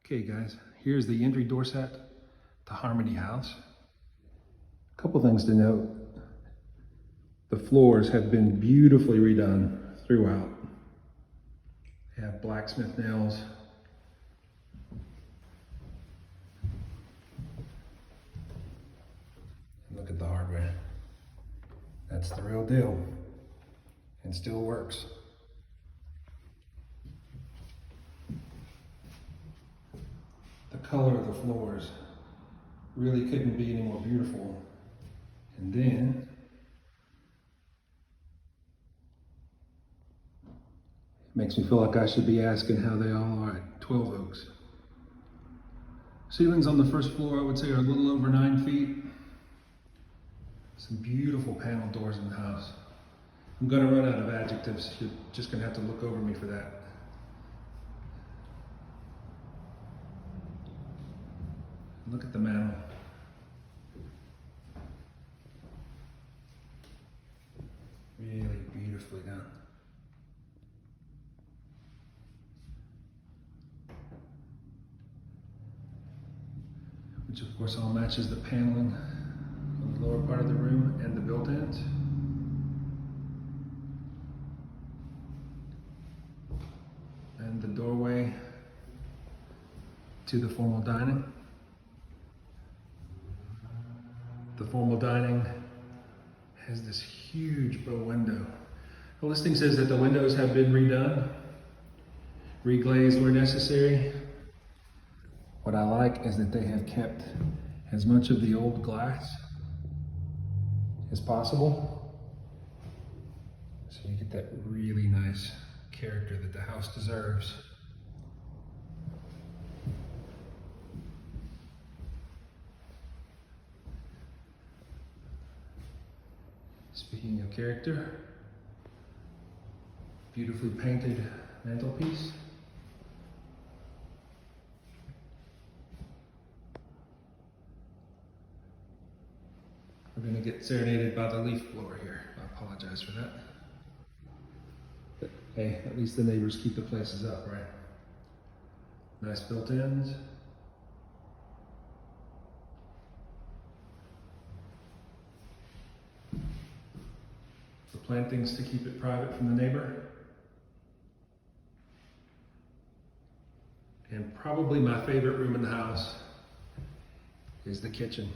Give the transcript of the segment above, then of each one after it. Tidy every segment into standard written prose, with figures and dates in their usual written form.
Okay guys, here's the entry door set to Harmony House. A couple things to note. The floors have been beautifully redone throughout. They have blacksmith nails. Look at the hardware. That's the real deal and still works. The color of the floors really couldn't be any more beautiful. And then it makes me feel like I should be asking how they all are at 12 Oaks. Ceilings on the first floor I would say are a little over 9 feet. Some beautiful panel doors in the house. I'm gonna run out of adjectives. You're just gonna have to look over me for that. Look at the mantel. Really beautifully done. Which of course all matches the paneling on the lower part of the room and the built-ins. And the doorway to the formal dining. The formal dining has this huge bow window. The listing says that the windows have been redone, reglazed where necessary. What I like is that they have kept as much of the old glass as possible. So you get that really nice character that the house deserves. Speaking of character, beautifully painted mantelpiece. We're going to get serenaded by the leaf blower here. I apologize for that. But hey, at least the neighbors keep the places up, right? Nice built-ins. The plantings to keep it private from the neighbor. And probably my favorite room in the house is the kitchen.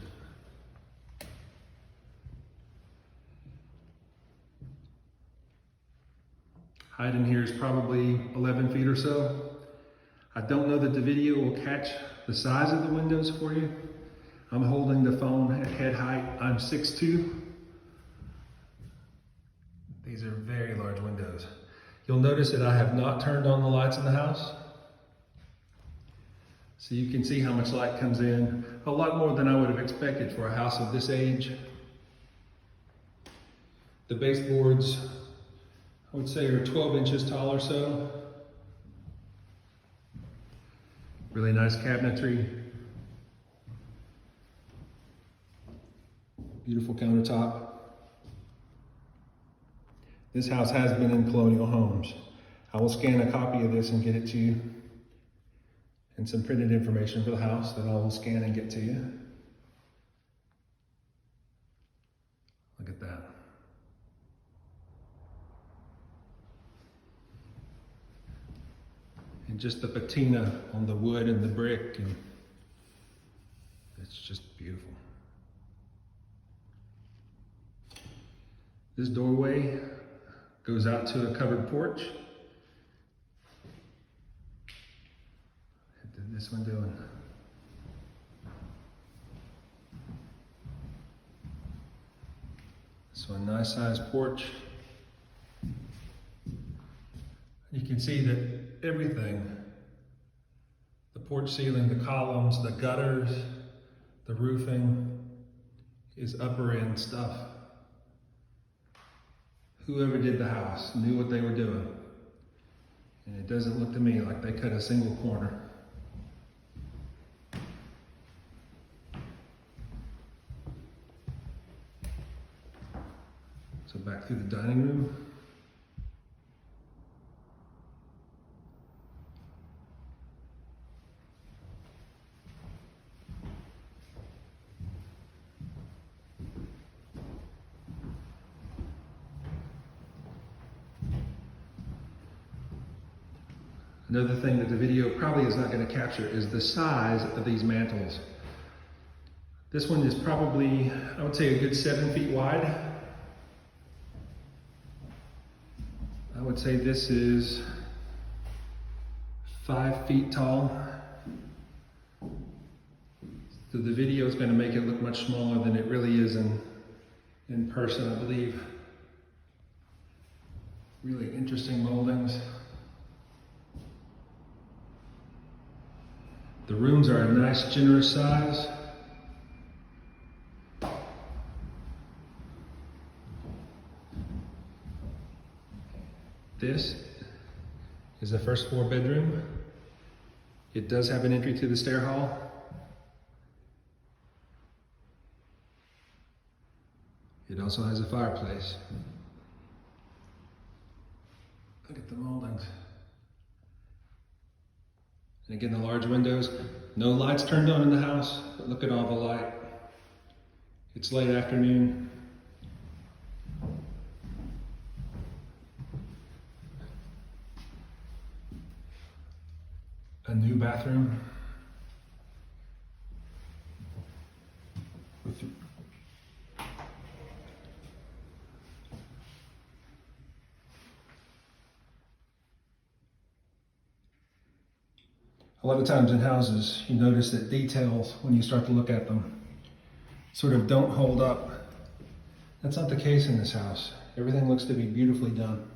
Height in here is probably 11 feet or so. I don't know that the video will catch the size of the windows for you. I'm holding the phone at head height. I'm 6'2". These are very large windows. You'll notice that I have not turned on the lights in the house. So you can see how much light comes in. A lot more than I would have expected for a house of this age. The baseboards, I would say, are 12 inches tall or so. Really nice cabinetry. Beautiful countertop. This house has been in Colonial Homes. I will scan a copy of this and get it to you. And some printed information for the house that I will scan and get to you. Look at that. And just the patina on the wood and the brick, and it's just beautiful. This doorway goes out to a covered porch. What did this one doing? This one, nice sized porch. You can see that everything, the porch ceiling, the columns, the gutters, the roofing, is upper end stuff. Whoever did the house knew what they were doing. And it doesn't look to me like they cut a single corner. So back through the dining room. Another thing that the video probably is not going to capture is the size of these mantles. This one is probably, I would say, a good 7 feet wide. I would say this is 5 feet tall. So the video is going to make it look much smaller than it really is in person, I believe. Really interesting moldings. The rooms are a nice, generous size. This is the first floor bedroom. It does have an entry to the stair hall. It also has a fireplace. Look at the moldings. And again, the large windows. No lights turned on in the house, but look at all the light. It's late afternoon. A new bathroom. A lot of times in houses, you notice that details, when you start to look at them, sort of don't hold up. That's not the case in this house. Everything looks to be beautifully done.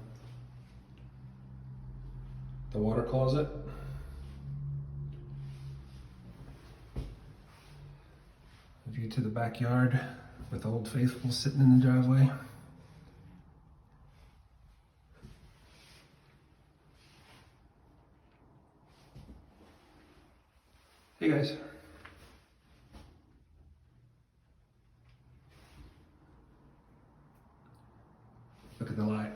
The water closet. A view to the backyard with Old Faithful sitting in the driveway. Hey guys. Look at the light.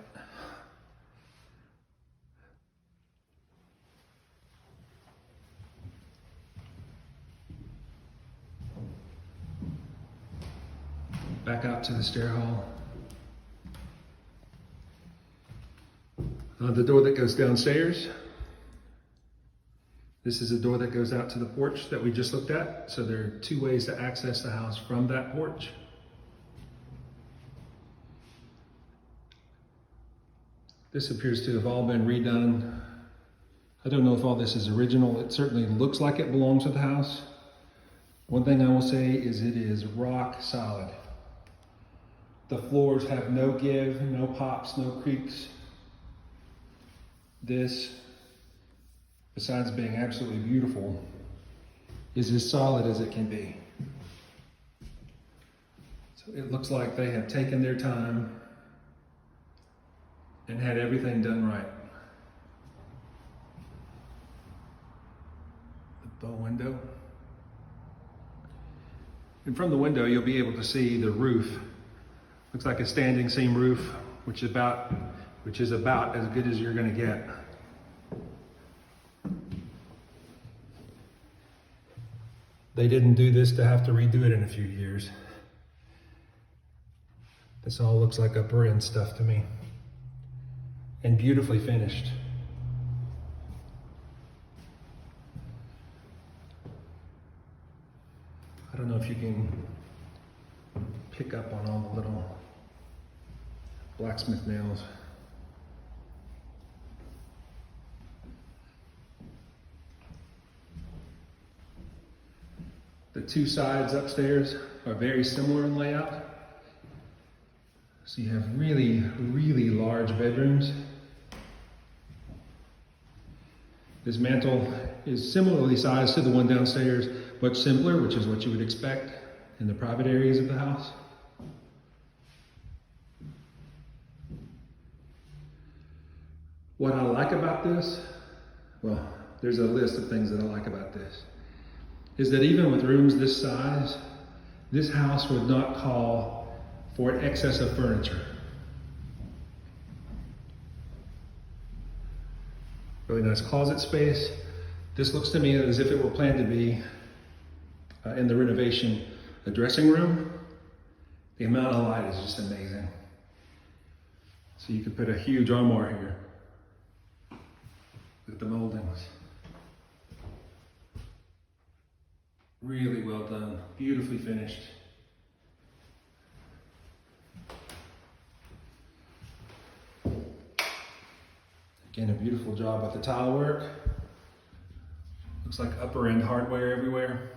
Back out to the stair hall. The door that goes downstairs. This is a door that goes out to the porch that we just looked at. So there are 2 ways to access the house from that porch. This appears to have all been redone. I don't know if all this is original. It certainly looks like it belongs to the house. One thing I will say is it is rock solid. The floors have no give, no pops, no creaks. This, besides being absolutely beautiful, is as solid as it can be. So it looks like they have taken their time and had everything done right. The bow window. And from the window, you'll be able to see the roof. Looks like a standing seam roof, which is about as good as you're going to get. They didn't do this to have to redo it in a few years. This all looks like upper end stuff to me. And beautifully finished. I don't know if you can pick up on all the little blacksmith nails. The 2 sides upstairs are very similar in layout. So you have really, really large bedrooms. This mantle is similarly sized to the one downstairs, much simpler, which is what you would expect in the private areas of the house. What I like about this, well, there's a list of things that I like about this, is that even with rooms this size, this house would not call for an excess of furniture. Really nice closet space. This looks to me as if it were planned to be, in the renovation, a dressing room. The amount of light is just amazing. So you could put a huge armoire here. Look at the moldings. Really well done, beautifully finished. Again, a beautiful job with the tile work. Looks like upper end hardware everywhere.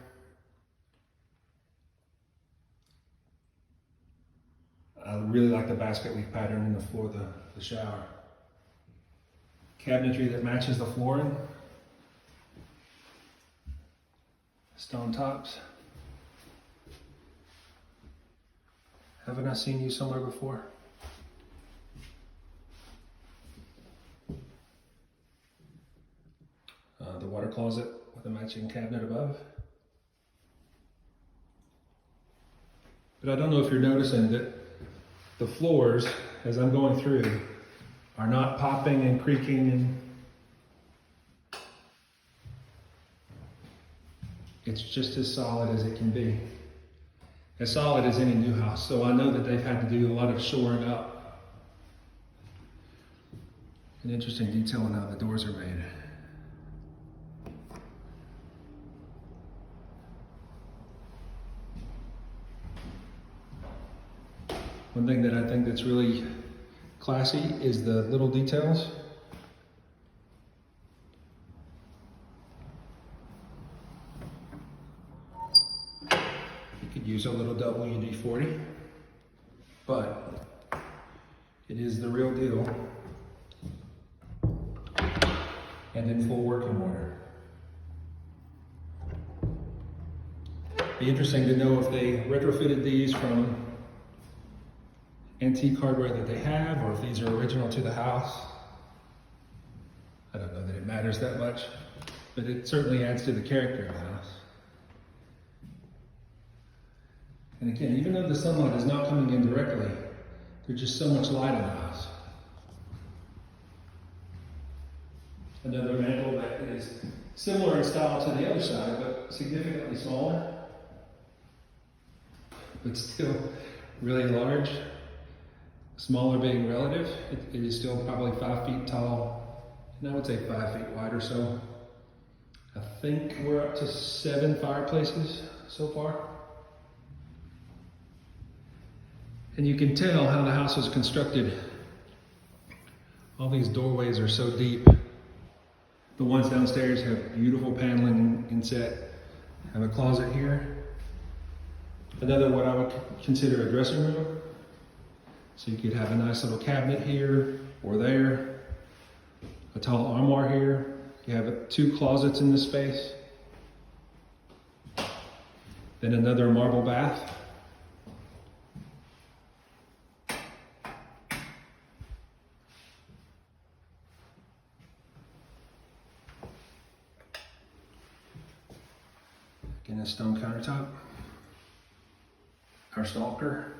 I really like the basket weave pattern in the floor of the shower. Cabinetry that matches the flooring. Stone tops. Haven't I seen you somewhere before? The water closet with a matching cabinet above. But I don't know if you're noticing that the floors, as I'm going through, are not popping and creaking, and it's just as solid as it can be. As solid as any new house. So I know that they've had to do a lot of shoring up. An interesting detail on how the doors are made. One thing that I think that's really classy is the little details. You could use a little WD-40, but it is the real deal and in full working order. Be interesting to know if they retrofitted these from antique hardware that they have, or if these are original to the house. I don't know that it matters that much, but it certainly adds to the character of the house. And again, even though the sunlight is not coming in directly, there's just so much light in the house. Another mantle that is similar in style to the other side, but significantly smaller, but still really large. Smaller being relative, it is still probably 5 feet tall, and I would say 5 feet wide or so. I think we're up to 7 fireplaces so far. And you can tell how the house was constructed. All these doorways are so deep. The ones downstairs have beautiful paneling inset. Have a closet here. Another what I would consider a dressing room. So you could have a nice little cabinet here or there, a tall armoire here. You have 2 closets in this space. Then another marble bath. Again, a stone countertop. Our stalker.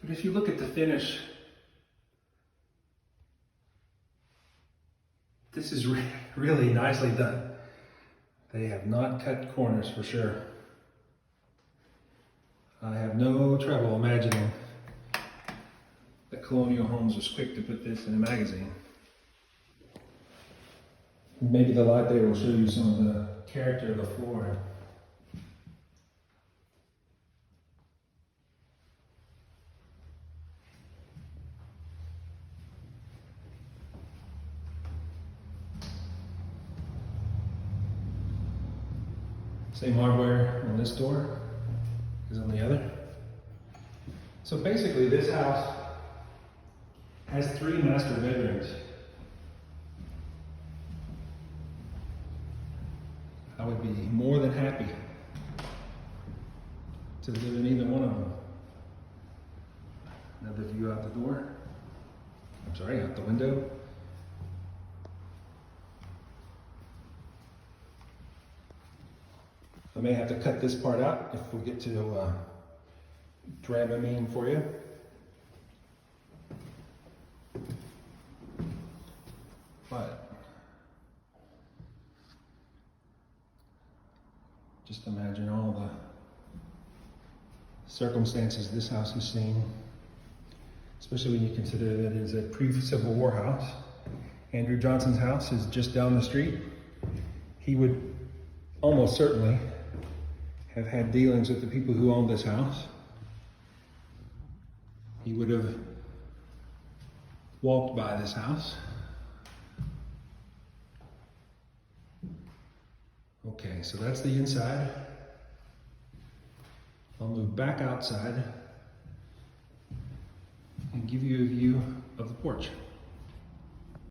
But if you look at the finish, this is really nicely done. They have not cut corners for sure. I have no trouble imagining that Colonial Homes was quick to put this in a magazine. Maybe the light there will show you some of the character of the floor. Same hardware on this door as on the other. So basically this house has 3 master bedrooms. I would be more than happy to live in either one of them. Another view out the door. I'm sorry, out the window. I may have to cut this part out if we get to Dramamine for you. But just imagine all the circumstances this house has seen. especially when you consider that it is a pre-Civil War house. Andrew Johnson's house is just down the street. He would almost certainly have had dealings with the people who owned this house. He would have walked by this house. Okay, so that's the inside. I'll move back outside and give you a view of the porch.